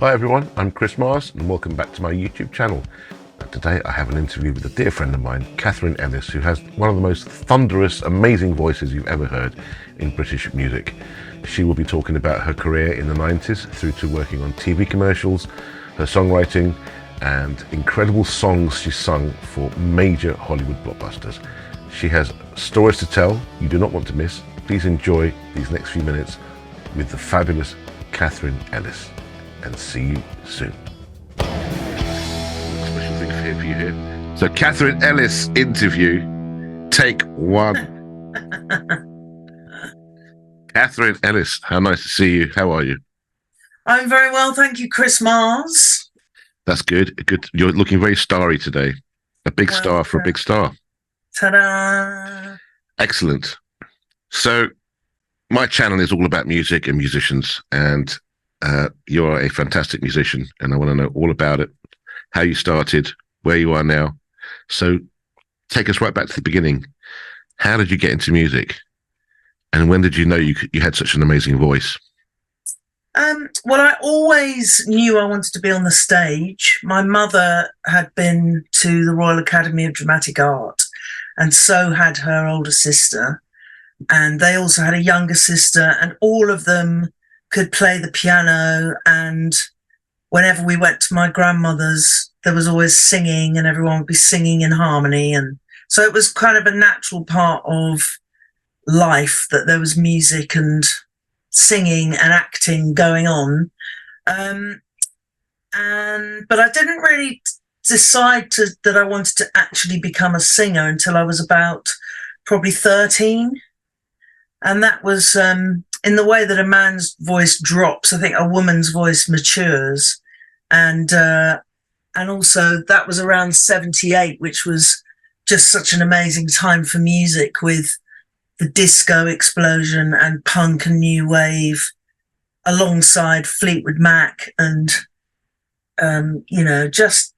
Hi everyone, I'm Chris Mars and welcome back to my YouTube channel. Today I have an interview with a dear friend of mine, Katherine Ellis, who has one of the most thunderous, amazing voices you've ever heard in British music. She will be talking about her career in the 90s through to working on TV commercials, her songwriting and incredible songs she's sung for major Hollywood blockbusters. She has stories to tell you do not want to miss. Please enjoy these next few minutes with the fabulous Katherine Ellis. And see you soon. Special things here for you here. So, Katherine Ellis interview, take one. Katherine Ellis, how nice to see you. How are you? I'm very well, thank you, Chris Mars. That's good. Good. You're looking very starry today. A big star for a big star. Ta-da! Excellent. So, my channel is all about music and musicians, and you're a fantastic musician, and I want to know all about it, how you started, where you are now. So take us right back to the beginning. How did you get into music? And when did you know you had such an amazing voice? Well, I always knew I wanted to be on the stage. My mother had been to the Royal Academy of Dramatic Art, and so had her older sister. And they also had a younger sister, and all of them could play the piano, and whenever we went to my grandmother's, there was always singing and everyone would be singing in harmony. And so it was kind of a natural part of life that there was music and singing and acting going on. But I didn't really decide that I wanted to actually become a singer until I was about probably 13. And that was in the way that a man's voice drops, I think a woman's voice matures. And also that was around 78, which was just such an amazing time for music, with the disco explosion and punk and new wave alongside Fleetwood Mac and, just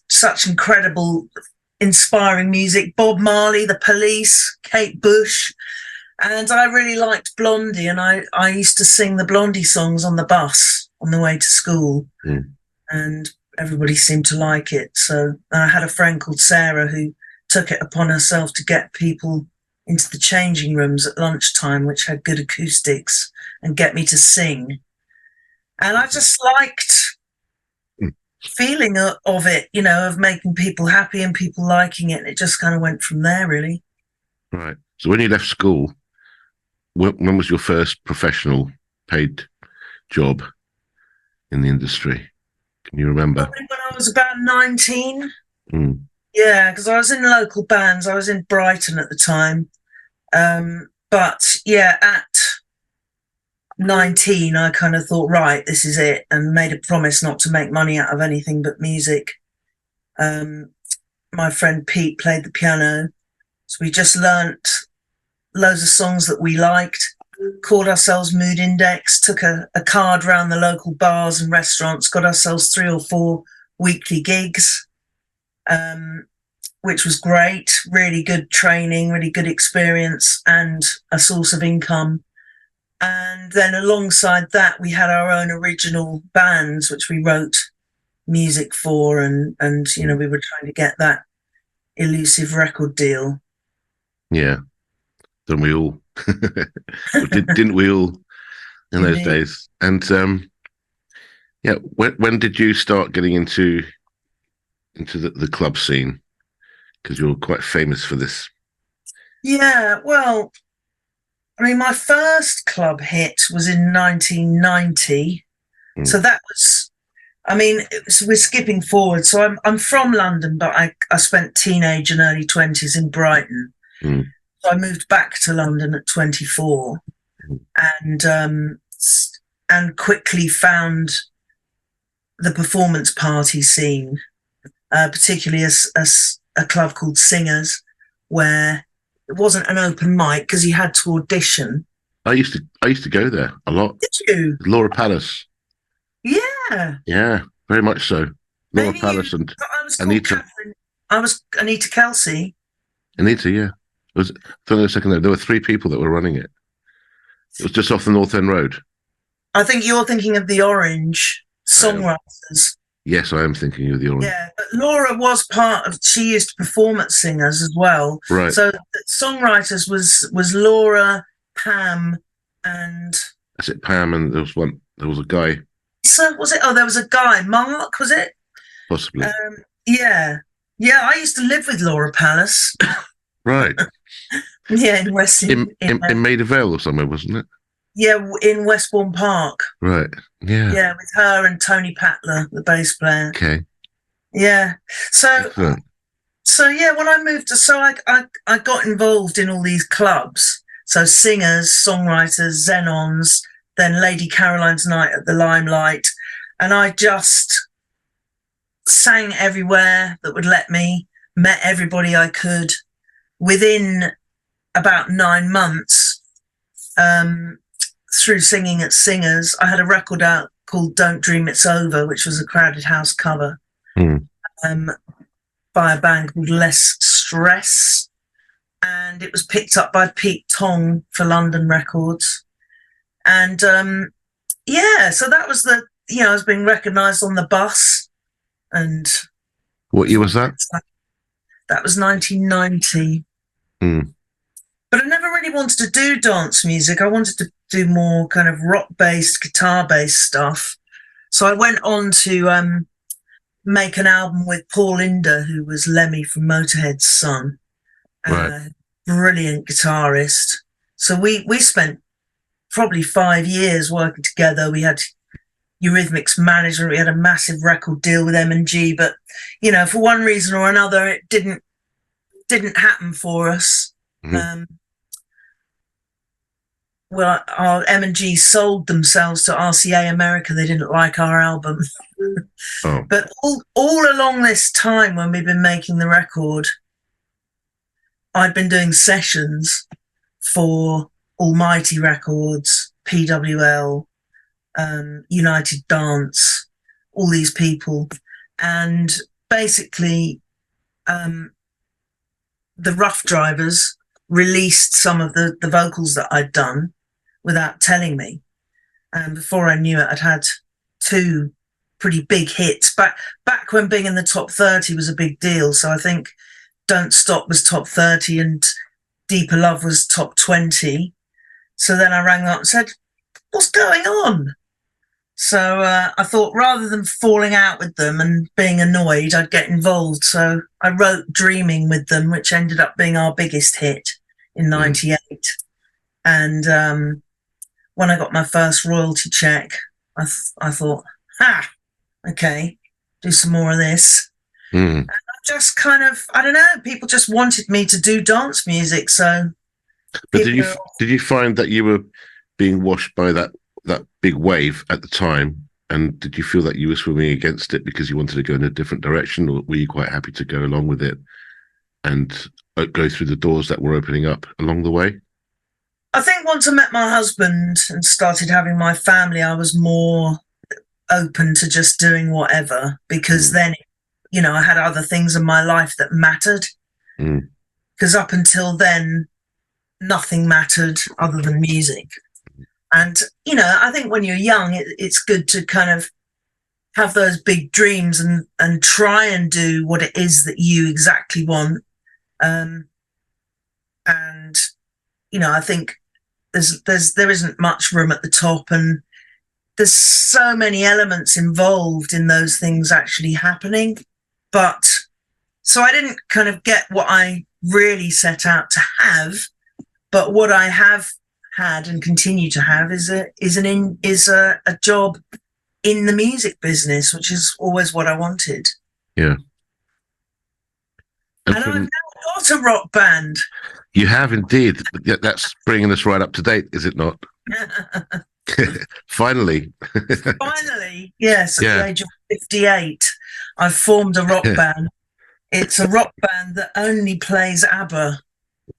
such incredible, inspiring music. Bob Marley, The Police, Kate Bush. And I really liked Blondie, and I used to sing the Blondie songs on the bus on the way to school, and everybody seemed to like it. So I had a friend called Sandra who took it upon herself to get people into the changing rooms at lunchtime, which had good acoustics, and get me to sing. And I just liked feeling of it, of making people happy and people liking it. And it just kind of went from there, really. Right. So when you left school, when was your first professional paid job in the industry? Can you remember? Probably when I was about 19. Yeah, because I was in local bands. I was in Brighton at the time. But yeah, at 19, I kind of thought, right, this is it, and made a promise not to make money out of anything but music. My friend Pete played the piano, so we just learnt loads of songs that we liked, called ourselves Mood Index, took a card around the local bars and restaurants, got ourselves 3 or 4 weekly gigs, which was great, really good training, really good experience and a source of income. And then alongside that, we had our own original bands, which we wrote music for, and we were trying to get that elusive record deal. Yeah. Didn't we all? Didn't we all in those days? And when did you start getting into the club scene? Because you're quite famous for this. Yeah, well, I mean, my first club hit was in 1990. So that was, we're skipping forward. So I'm from London, but I spent teenage and early 20s in Brighton. So I moved back to London at 24, and quickly found the performance party scene, particularly as a club called Singers, where it wasn't an open mic because you had to audition. I used to go there a lot. Did you? Laura Palace. Yeah, very much so. Laura Palace and Anita. I was Anita Kelsey. Anita, yeah. It was, for a second there were 3 people that were running it. It was just off the North End Road. I think you're thinking of the Orange songwriters. Yes, I am thinking of the orange. Yeah, but Laura was part of. She used to perform at Singers as well. Right. So the songwriters was Laura, Pam, and That's it, Pam, and there was a guy. So was it? Oh, there was a guy, Mark. Was it? Possibly. Yeah. I used to live with Laura Palace. Right. Yeah, in West in Maida Vale or somewhere, wasn't it? Yeah, in Westbourne Park. Right. Yeah. Yeah, with her and Tony Patler, the bass player. Okay. Yeah. So Excellent. so yeah, when I moved to I got involved in all these clubs. So Singers, Songwriters, Xenons, then Lady Caroline's Night at the Limelight, and I just sang everywhere that would let me, met everybody I could. Within about 9 months, through singing at Singers, I had a record out called Don't Dream It's Over, which was a Crowded House cover by a band called Less Stress. And it was picked up by Pete Tong for London Records. And so that was I was being recognised on the bus. And what year was that? That was 1990. But I never really wanted to do dance music. I wanted to do more kind of rock-based, guitar-based stuff. So I went on to make an album with Paul Linder, who was Lemmy from Motorhead's son. Right. Brilliant guitarist. So we spent probably 5 years working together. We had Eurythmics management. We had a massive record deal with M&G, but for one reason or another, it didn't happen for us. Well, our M&G sold themselves to RCA America. They didn't like our album. But all along this time when we've been making the record, I'd been doing sessions for Almighty Records, PWL, United Dance, all these people. And basically, the Rough Drivers released some of the vocals that I'd done without telling me. And before I knew it, I'd had 2 pretty big hits. Back when being in the top 30 was a big deal. So I think Don't Stop was top 30 and Deeper Love was top 20. So then I rang up and said, what's going on? So I thought rather than falling out with them and being annoyed, I'd get involved. So I wrote Dreaming with them, which ended up being our biggest hit in 98. And when I got my first royalty check, I thought, okay, do some more of this. And I just kind of, I don't know, people just wanted me to do dance music. So, but did you find that you were being washed by that big wave at the time, and did you feel that you were swimming against it because you wanted to go in a different direction, or were you quite happy to go along with it and go through the doors that were opening up along the way? I think once I met my husband and started having my family, I was more open to just doing whatever, because then, I had other things in my life that mattered. Because up until then, nothing mattered other than music. And, I think when you're young, it's good to kind of have those big dreams and try and do what it is that you exactly want. And, I think there isn't much room at the top, and there's so many elements involved in those things actually happening. But so I didn't kind of get what I really set out to have, but what I have had and continue to have is a job in the music business, which is always what I wanted. Yeah. And I've now got a rock band. You have indeed. That's bringing us right up to date, is it not? Finally. Finally, yes. At the age of 58, I've formed a rock band. It's a rock band that only plays ABBA.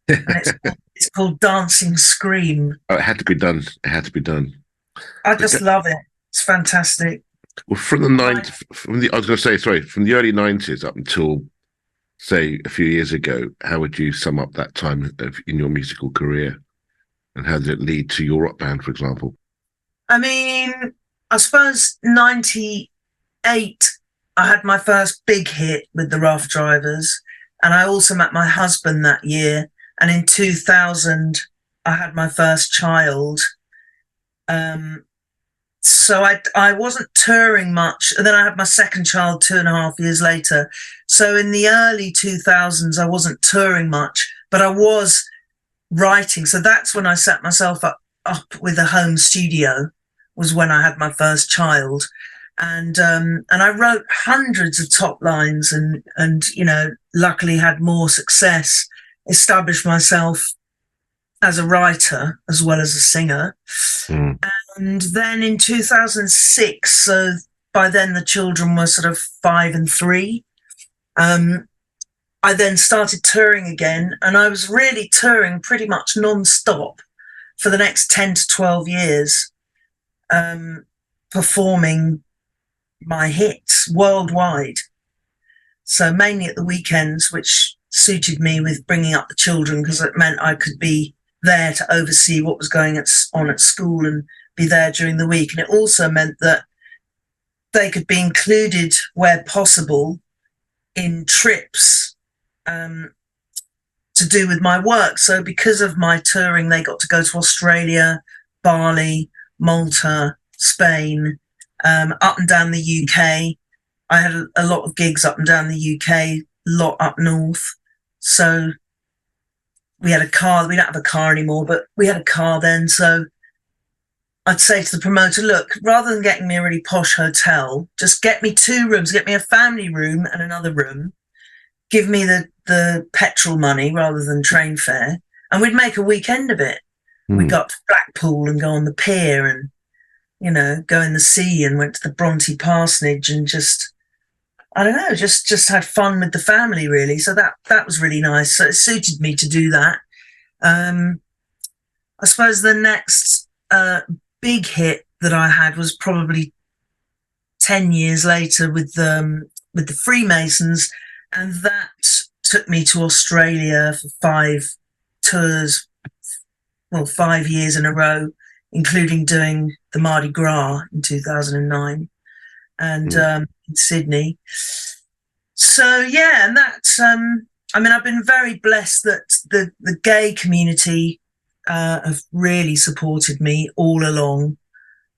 And it's called Dancing Scream. Oh, it had to be done. It had to be done. I just love it. It's fantastic. Well, from the early 90s up until, say, a few years ago, how would you sum up that time in your musical career? And how did it lead to your rock band, for example? I mean, I suppose 98, I had my first big hit with the Rough Drivers, and I also met my husband that year. And in 2000, I had my first child. So I wasn't touring much. And then I had my second child 2.5 years later. So in the early 2000s, I wasn't touring much, but I was writing. So that's when I set myself up with a home studio, was when I had my first child. And I wrote hundreds of top lines and luckily had more success, established myself as a writer as well as a singer. And then in 2006, so by then the children were sort of 5 and 3, I then started touring again, and I was really touring pretty much non-stop for the next 10 to 12 years, performing my hits worldwide. So mainly at the weekends, which suited me with bringing up the children, because it meant I could be there to oversee what was going on at school and be there during the week. And it also meant that they could be included where possible in trips to do with my work. So because of my touring, they got to go to Australia, Bali, Malta, Spain, up and down the UK. I had a lot of gigs up and down the UK, a lot up north. So we had a car. We don't have a car anymore, but we had a car then. So I'd say to the promoter, look, rather than getting me a really posh hotel, just get me 2 rooms, get me a family room and another room. Give me the petrol money rather than train fare, and we'd make a weekend of it. We'd go up to Blackpool and go on the pier and, go in the sea, and went to the Bronte Parsonage and just, I don't know, just had fun with the family, really. So that was really nice. So it suited me to do that. I suppose the next big hit that I had was probably 10 years later with the Freemasons, and that took me to Australia for 5 tours, 5 years in a row, including doing the Mardi Gras in 2009 and in Sydney. So yeah, and that I've been very blessed that the gay community have really supported me all along,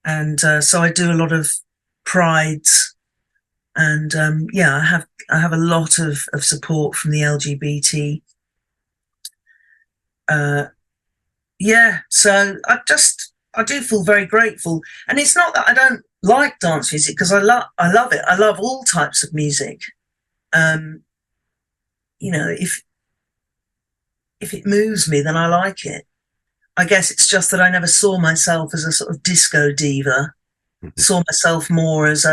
and so I do a lot of prides, and I have a lot of support from the LGBT. So I do feel very grateful, and it's not that I don't like dance music, because I love it. I love all types of music. If it moves me, then I like it. I guess it's just that I never saw myself as a sort of disco diva. Saw myself more as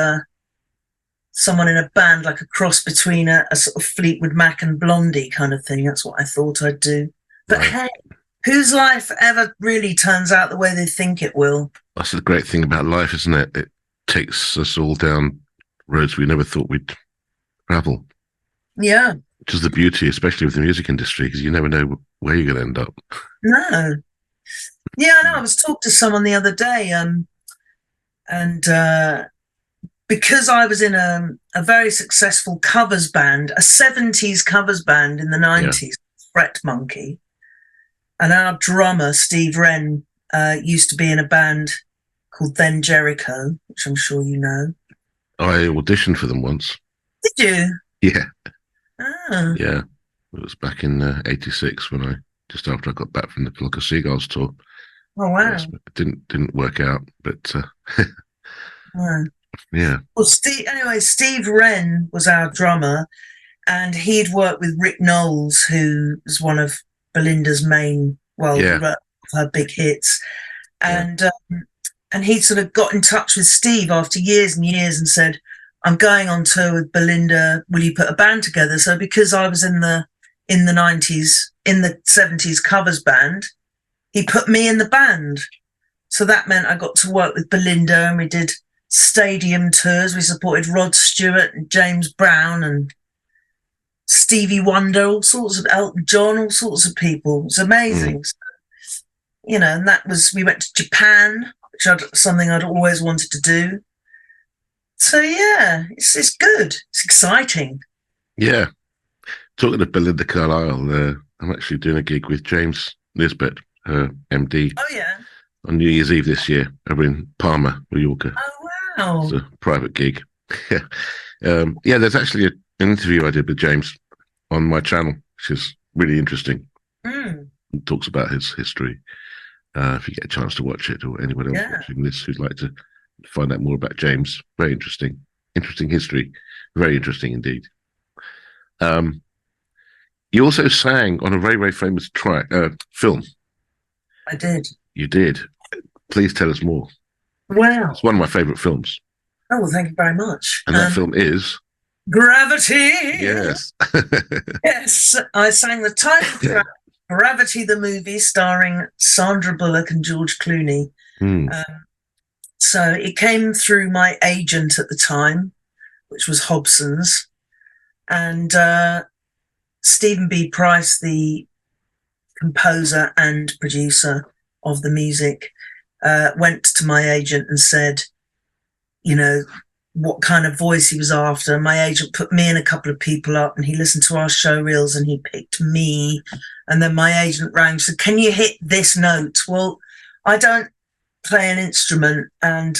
someone in a band, like a cross between a sort of Fleetwood Mac and Blondie kind of thing. That's what I thought I'd do. But hey, whose life ever really turns out the way they think it will? That's the great thing about life, isn't it? It takes us all down roads we never thought we'd travel. Yeah. Which is the beauty, especially with the music industry, because you never know where you're going to end up. No. Yeah, I know. I was talking to someone the other day, and because I was in a very successful covers band, a 70s covers band in the 90s, Fret Monkey, and our drummer, Steve Wren, used to be in a band called Then Jericho, which I'm sure you know. I auditioned for them once. Did you? Yeah. Ah. Yeah. It was back in 86 just after I got back from the Flock of Seagulls tour. Oh, wow. Yes, it didn't work out, but Wow. Yeah. Well, Steve Wren was our drummer, and he'd worked with Rick Knowles, who was one of Belinda's main, her big hits. And he sort of got in touch with Steve after years and years and said, I'm going on tour with Belinda, will you put a band together? So because I was in the 90s, in the 70s covers band, he put me in the band. So that meant I got to work with Belinda, and we did stadium tours. We supported Rod Stewart and James Brown and Stevie Wonder, all sorts of Elton John, all sorts of people. It was amazing. So, and we went to Japan something I'd always wanted to do. So yeah, it's good. It's exciting. Yeah. Talking to Belinda Carlisle, I'm actually doing a gig with James Nisbet, her MD, Oh yeah. on New Year's Eve this year over in Palmer, Mallorca. Oh wow. It's a private gig. Yeah, there's actually an interview I did with James on my channel, which is really interesting. It talks about his history. If you get a chance to watch it, or anyone else watching this who'd like to find out more about James, very interesting. Interesting history. Very interesting indeed. You also sang on a very, very famous film. I did. You did. Please tell us more. Wow. It's one of my favourite films. Oh, well, thank you very much. And that film is Gravity. Yes. Yes, I sang the title track, Gravity the movie, starring Sandra Bullock and George Clooney. So it came through my agent at the time, which was Hobson's, and Stephen B. Price, the composer and producer of the music, went to my agent and said, you know, what kind of voice he was after. My agent put me and a couple of people up, and he listened to our show reels and he picked me. And then my agent rang and said, can you hit this note? Well, I don't play an instrument, and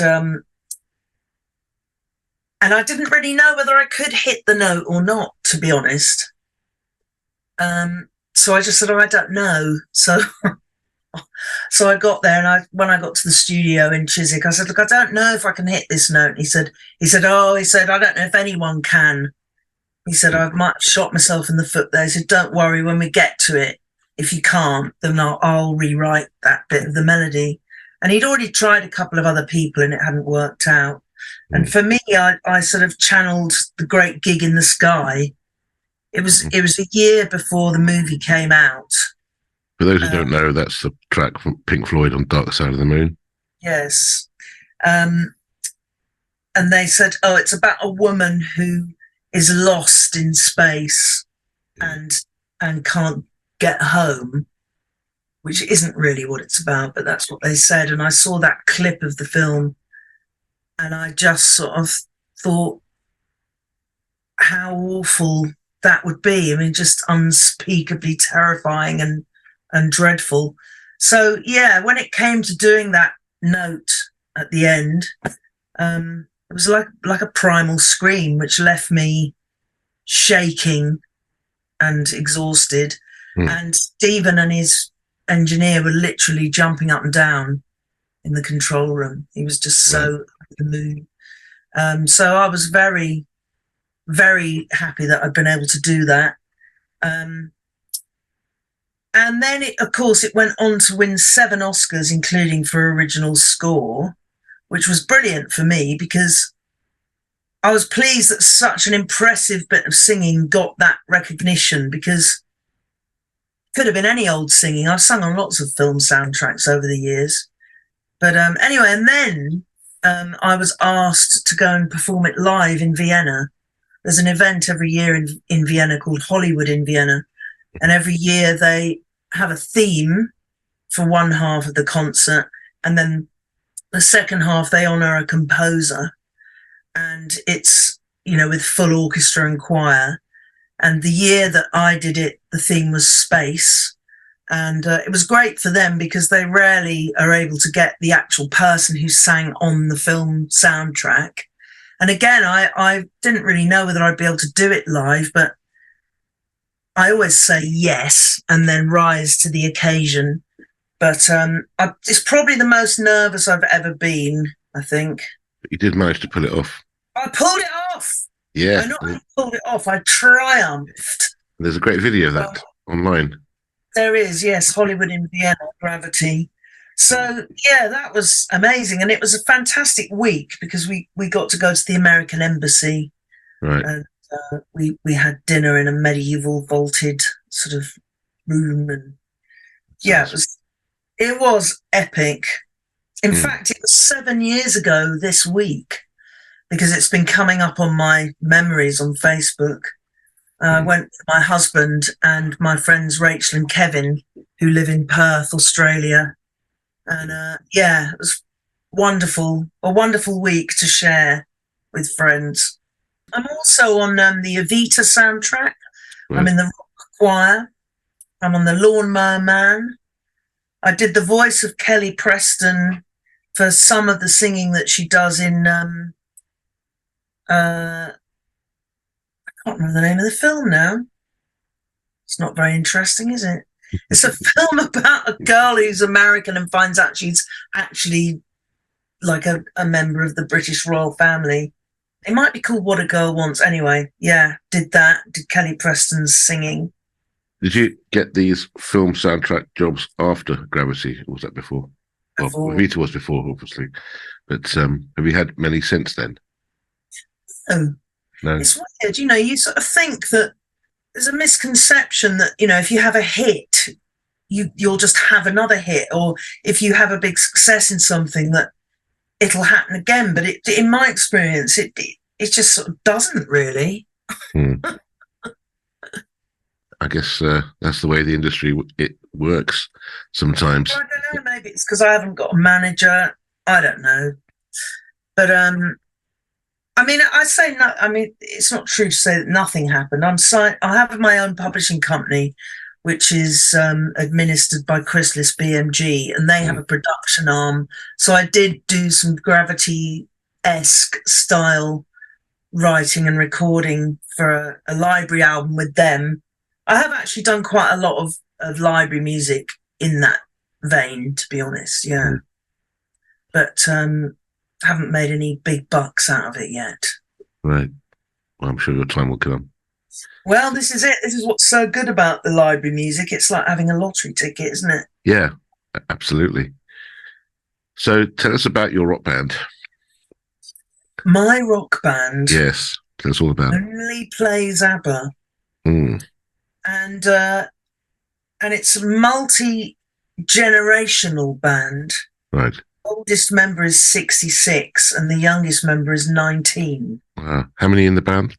I didn't really know whether I could hit the note or not, to be honest. So I just said, oh, I don't know. So I got there, and when I got to the studio in Chiswick, I said, look, I don't know if I can hit this note. And he said, I don't know if anyone can. He said, I might have shot myself in the foot there. He said, don't worry, when we get to it, if you can't, then I'll rewrite that bit of the melody. And he'd already tried a couple of other people and it hadn't worked out. And for me, I sort of channeled The Great Gig in the Sky. It was a year before the movie came out. For those who don't know, that's the track from Pink Floyd on Dark Side of the Moon. Yes. And they said, oh, it's about a woman who is lost in space and can't get home, which isn't really what it's about, but that's what they said. And I saw that clip of the film, and I just sort of thought how awful that would be. I mean, just unspeakably terrifying and dreadful. So yeah, when it came to doing that note at the end, it was like a primal scream, which left me shaking and exhausted. And Stephen and his engineer were literally jumping up and down in the control room. He was just so over the moon. So I was very, very happy that I'd been able to do that. And then, of course, it went on to win 7 Oscars, including for original score, which was brilliant for me because I was pleased that such an impressive bit of singing got that recognition, because it could have been any old singing. I've sung on lots of film soundtracks over the years. But anyway, and then I was asked to go and perform it live in Vienna. There's an event every year in Vienna called Hollywood in Vienna. And every year they have a theme for one half of the concert. And then the second half, they honour a composer. And it's, with full orchestra and choir. And the year that I did it, the theme was space. And it was great for them because they rarely are able to get the actual person who sang on the film soundtrack. And again, I didn't really know whether I'd be able to do it live, but I always say yes and then rise to the occasion. But it's probably the most nervous I've ever been, I think. But you did manage to pull it off. I pulled it off. Yeah. I not only pulled it off, I triumphed. There's a great video of that online. There is, yes, Hollywood in Vienna, Gravity. So, yeah, that was amazing. And it was a fantastic week because we got to go to the American Embassy. Right. And we had dinner in a medieval vaulted sort of room. And yeah, it was epic. In fact, it was 7 years ago this week, because it's been coming up on my memories on Facebook. I went with my husband and my friends Rachel and Kevin, who live in Perth, Australia. And it was a wonderful week to share with friends. I'm also on the Evita soundtrack. Right. I'm in the rock choir. I'm on the Lawnmower Man. I did the voice of Kelly Preston for some of the singing that she does in I can't remember the name of the film now. It's not very interesting, is it? It's a film about a girl who's American and finds out she's actually like a member of the British royal family. It might be called What a Girl Wants. Anyway, yeah, did Kelly Preston's singing. Did you get these film soundtrack jobs after Gravity, or was that before? Well, Vita was before, obviously. But have you had many since then? Oh, no. It's weird. You sort of think that there's a misconception that, if you have a hit, you'll just have another hit. Or if you have a big success in something, that it'll happen again. But in my experience, it just sort of doesn't really. I guess that's the way the industry works sometimes. I don't know. Maybe it's because I haven't got a manager. I don't know. But I mean, it's not true to say that nothing happened. I have my own publishing company, which is administered by Chrysalis BMG, and they have a production arm. So I did do some Gravity-esque style writing and recording for a library album with them. I have actually done quite a lot of library music in that vein, to be honest, yeah. But haven't made any big bucks out of it yet. Right. Well, I'm sure your time will come. Well, this is it. This is what's so good about the library music. It's like having a lottery ticket, isn't it? Yeah, absolutely. So tell us about your rock band. My rock band? Yes, tell us all about it. Only plays ABBA. And it's a multi-generational band. Right. The oldest member is 66 and the youngest member is 19. Wow. How many in the band?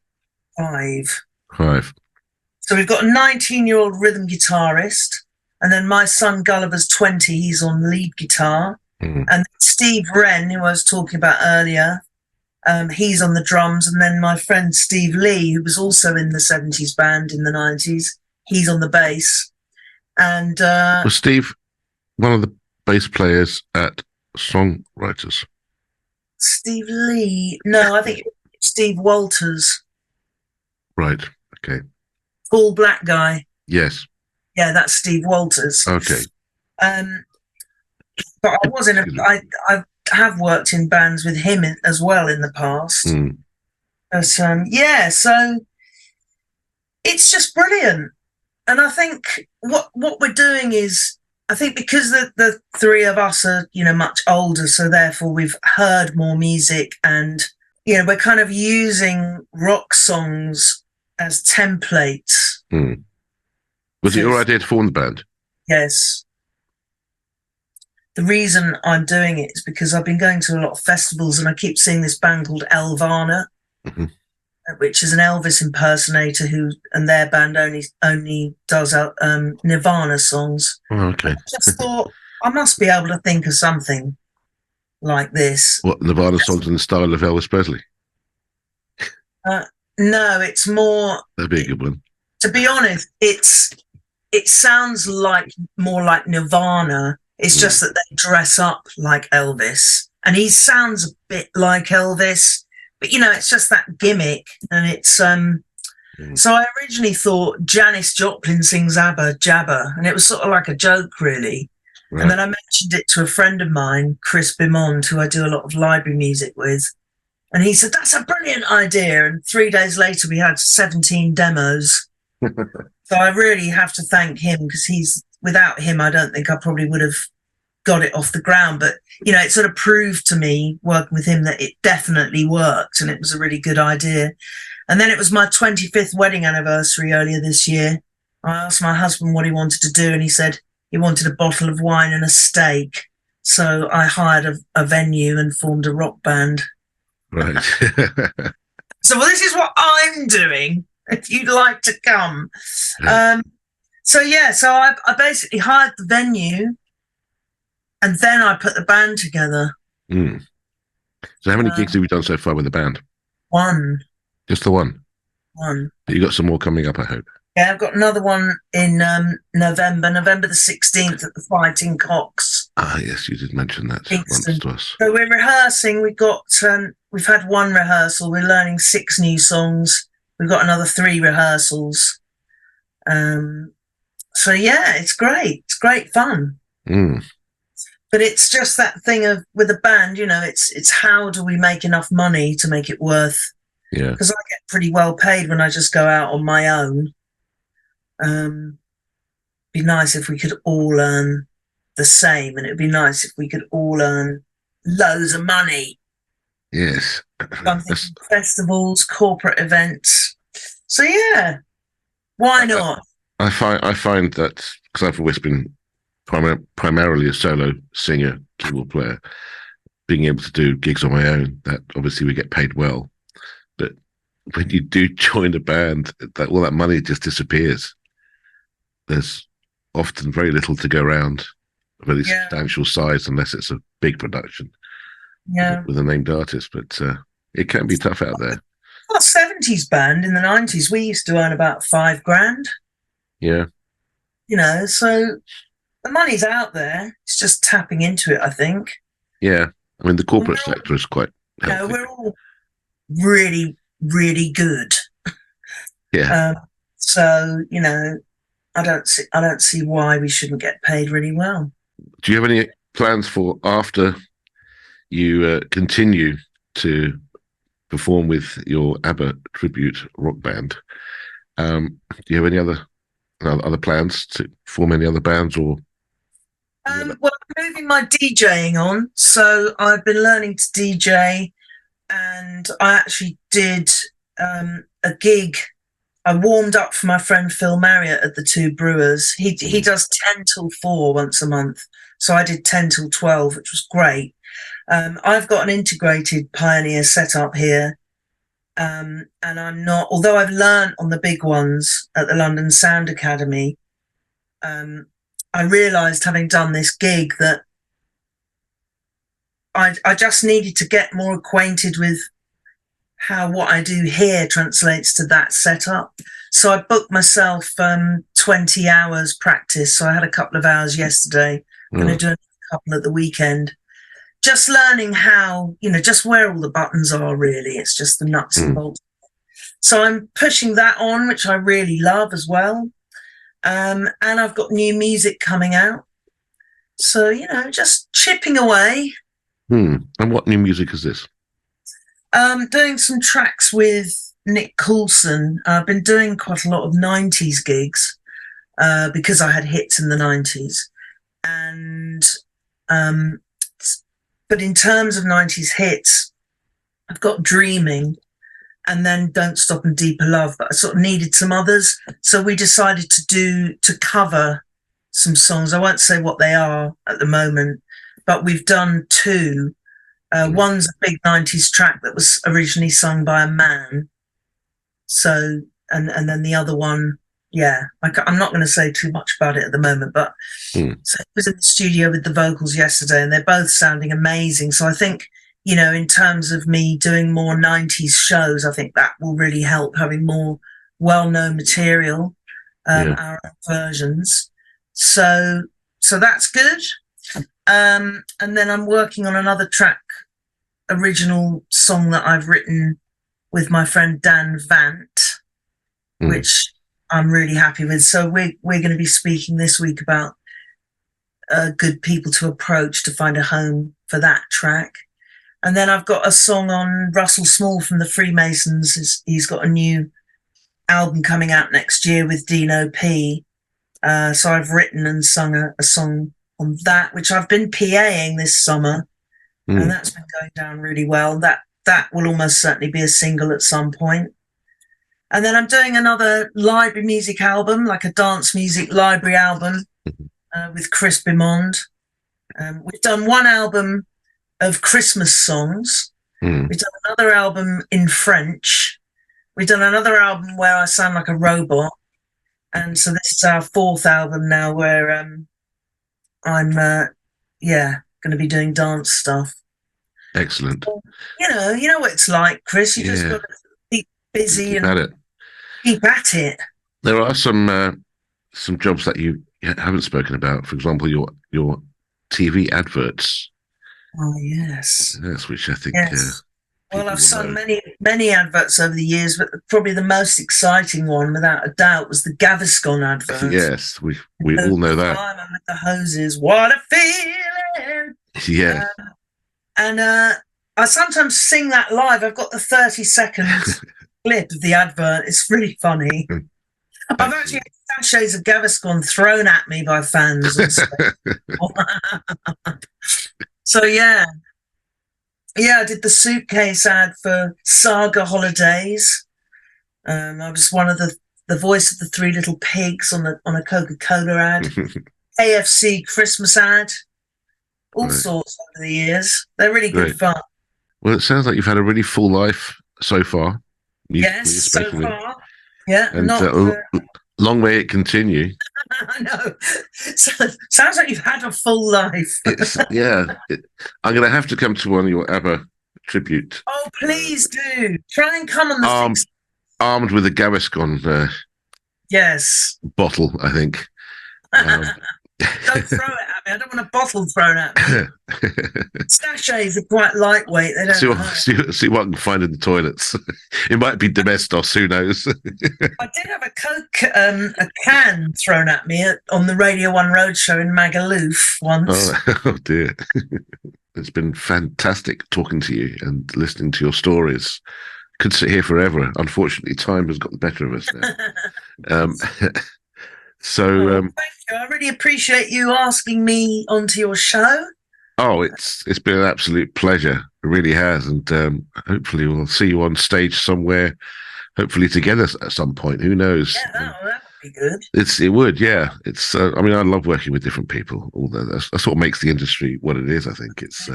5. So we've got a 19-year-old rhythm guitarist, and then my son Gulliver's 20, he's on lead guitar. And Steve Wren, who I was talking about earlier, he's on the drums, and then my friend Steve Lee, who was also in the 70s band in the 90s, he's on the bass. And was Steve one of the bass players at Songwriters? Steve Lee? No, I think Steve Walters. Right. Okay. Tall black guy. Yes. Yeah, that's Steve Walters. Okay. But I was I have worked in bands with him as well in the past. But so it's just brilliant. And I think what we're doing is, I think because the three of us are, much older, so therefore we've heard more music, and, we're kind of using rock songs as templates. Was it your idea to form the band? Yes. The reason I'm doing it is because I've been going to a lot of festivals, and I keep seeing this band called Elvana, which is an Elvis impersonator and their band only does Nirvana songs. Oh, okay. I just thought I must be able to think of something like this. What, Nirvana songs in the style of Elvis Presley? No, it's more. That'd be a good one. To be honest, it sounds more like Nirvana. It's just that they dress up like Elvis, and he sounds a bit like Elvis, but it's just that gimmick. And it's so I originally thought Janis Joplin sings ABBA Jabba, and it was sort of like a joke, really. Right. And then I mentioned it to a friend of mine, Chris Beaumont, who I do a lot of library music with, and he said, "That's a brilliant idea." And 3 days later, we had 17 demos. So I really have to thank him, because without him, I don't think I probably would have got it off the ground. But, it sort of proved to me, working with him, that it definitely worked, and it was a really good idea. And then it was my 25th wedding anniversary earlier this year. I asked my husband what he wanted to do, and he said he wanted a bottle of wine and a steak. So I hired a venue and formed a rock band. Right. So this is what I'm doing, if you'd like to come. So I basically hired the venue, and then I put the band together. Mm. So how many gigs have you done so far with the band? One. Just the one. One. But you got some more coming up, I hope. Yeah, I've got another one in November the 16th at the Fighting Cocks, Ah, yes, you did mention that once Kingston. to us. So we're rehearsing. We've had one rehearsal. We're learning 6 new songs. We've got another 3 rehearsals. So yeah, it's great. It's great fun. Mm. But it's just that thing of with a band, it's how do we make enough money to make it worth? Yeah. Because I get pretty well paid when I just go out on my own. Be nice if we could all earn the same, and it'd be nice if we could all earn loads of money. Yes. Something festivals, corporate events. So yeah, why not? I find that because I've always been primarily a solo singer, keyboard player, being able to do gigs on my own, that obviously we get paid well. But when you do join a band, that all that money just disappears. There's often very little to go around of any substantial size unless it's a big production with a named artist. But it can be tough out there. Well, 70s band in the 90s, we used to earn about $5,000. Yeah. So the money's out there. It's just tapping into it, I think. Yeah. I mean, the corporate sector is quite healthy. We're all really, really good. Yeah. So, I don't see why we shouldn't get paid really well. Do you have any plans for after you continue to perform with your ABBA tribute rock band? Do you have any other plans to form any other bands or? Well, I'm moving my DJing on, so I've been learning to DJ, and I actually did a gig. I warmed up for my friend Phil Marriott at the Two Brewers. He does 10 till 4 once a month, so I did 10 till 12, which was great. I've got an integrated Pioneer setup here, and I'm not. Although I've learned on the big ones at the London Sound Academy, I realised, having done this gig, that I just needed to get more acquainted with how what I do here translates to that setup. So I booked myself 20 hours practice. So I had a couple of hours yesterday. I'm going to do a couple at the weekend. Just learning how, just where all the buttons are, really. It's just the nuts and bolts. So I'm pushing that on, which I really love as well. And I've got new music coming out. So, just chipping away. And what new music is this? Doing some tracks with Nick Coulson. I've been doing quite a lot of 90s gigs because I had hits in the 90s. And but in terms of 90s hits, I've got Dreaming and then Don't Stop and Deeper Love, but I sort of needed some others. So we decided to cover some songs. I won't say what they are at the moment, but we've done 2. One's a big 90s track that was originally sung by a man. So, and then the other one, I'm not going to say too much about it at the moment, but so I was in the studio with the vocals yesterday and they're both sounding amazing. So I think, in terms of me doing more 90s shows, I think that will really help, having more well-known material, our own versions. So that's good. And then I'm working on another track, original song that I've written with my friend Dan Vant, which I'm really happy with. So we're going to be speaking this week about good people to approach to find a home for that track. And then I've got a song on Russell Small from the Freemasons. He's got a new album coming out next year with Dino P. So I've written and sung a song on that, which I've been PAing this summer, and that's been going down really well. That will almost certainly be a single at some point. And then I'm doing another library music album, like a dance music library album with Chris Bimond. We've done one album of Christmas songs. We've done another album in French. We've done another album where I sound like a robot. And so this is our 4th album now, where I'm going to be doing dance stuff. Excellent. You know what it's like, Chris. You just got to keep busy keep and at it. keep at it. There are some jobs that you haven't spoken about. For example, your TV adverts. Oh yes, Which I think. Yes. Well, I've sung many adverts over the years, but probably the most exciting one, without a doubt, was the Gaviscon advert. Yes, we all know that. Climbing with the hoses, what a feeling! Yeah. And I sometimes sing that live. I've got the 30-second clip of the advert. It's really funny. I've actually had sachets of Gaviscon thrown at me by fans. And so yeah, I did the suitcase ad for Saga Holidays. I was one of the voice of the Three Little Pigs on a Coca-Cola ad. AFC Christmas ad. All sorts over the years. They're really good fun. Well, it sounds like you've had a really full life so far. Yes, so far. Yeah, and long may it continue. I know. Sounds like you've had a full life. I'm going to have to come to one of your ABBA tribute. Oh, please do. Try and come on the 6th. Armed with a Gaviscon bottle, I think. Don't throw it at me. I don't want a bottle thrown at me. Sachets are quite lightweight. They don't see what I can find in the toilets. It might be Domestos, who knows? I did have a Coke, a can thrown at me on the Radio 1 Roadshow in Magaluf once. Oh dear. It's been fantastic talking to you and listening to your stories. Could sit here forever. Unfortunately, time has got the better of us now. Thank you. I really appreciate you asking me onto your show. Oh, it's been an absolute pleasure. It really has, and hopefully we'll see you on stage somewhere. Hopefully together at some point. Who knows? Yeah, that would be good. It would, yeah. It's. I mean, I love working with different people. Although that's what makes the industry what it is. I think it's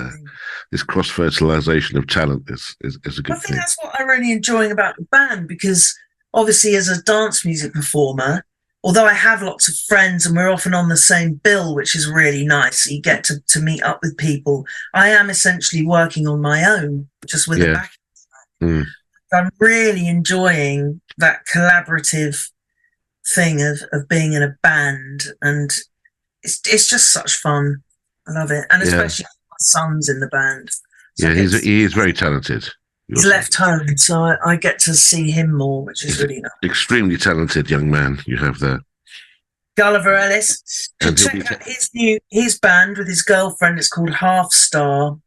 this cross fertilization of talent is a good thing. I think that's what I'm really enjoying about the band, because obviously as a dance music performer, although I have lots of friends and we're often on the same bill, which is really nice, you get to meet up with people, I am essentially working on my own, just with a backing. I'm really enjoying that collaborative thing of being in a band, and it's just such fun. I love it, and especially my son's in the band. So he is very talented. He's left home, so I get to see him more, which is really nice. Extremely talented young man you have there. Gulliver Ellis. Check out his band with his girlfriend. It's called Half Star.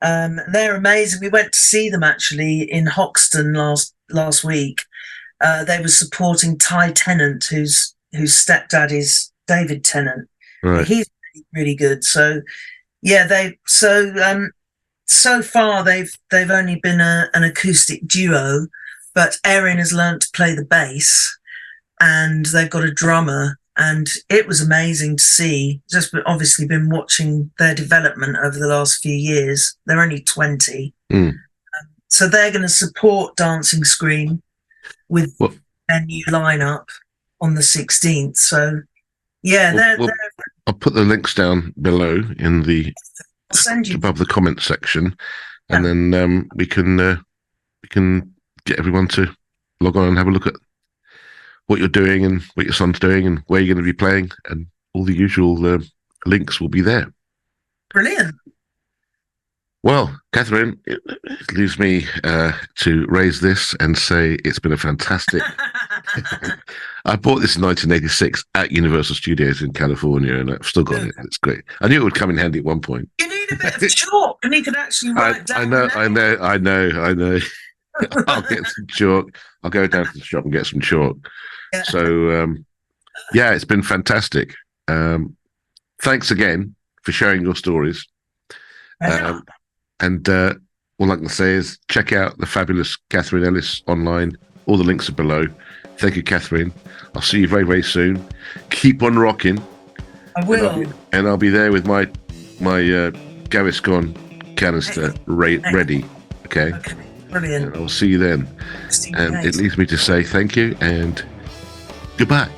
They're amazing. We went to see them actually in Hoxton last week. They were supporting Ty Tennant, whose stepdad is David Tennant. Right. He's really good. So yeah, so far they've only been an acoustic duo, but Erin has learnt to play the bass, and they've got a drummer, and it was amazing to see. Just obviously been watching their development over the last few years. They're only 20. So they're going to support Dancing Scream with their new lineup on the 16th. So yeah, I'll put the links down below in the above the comment section, and then we can get everyone to log on and have a look at what you're doing and what your son's doing and where you're going to be playing, and all the usual links will be there. Brilliant. Well, Katherine, it leaves me to raise this and say it's been a fantastic. I bought this in 1986 at Universal Studios in California, and I've still got it. It's great. I knew it would come in handy at one point. You need a bit of chalk, and you can actually write down. I know. I'll get some chalk. I'll go down to the shop and get some chalk. Yeah. So, it's been fantastic. Thanks again for sharing your stories. And all I can say is check out the fabulous Katherine Ellis online. All the links are below. Thank you, Katherine. I'll see you very, very soon. Keep on rocking. I will. And I'll be there with my Gaviscon canister ready. Okay? Brilliant. And I'll see you then. And it leaves me to say thank you and goodbye.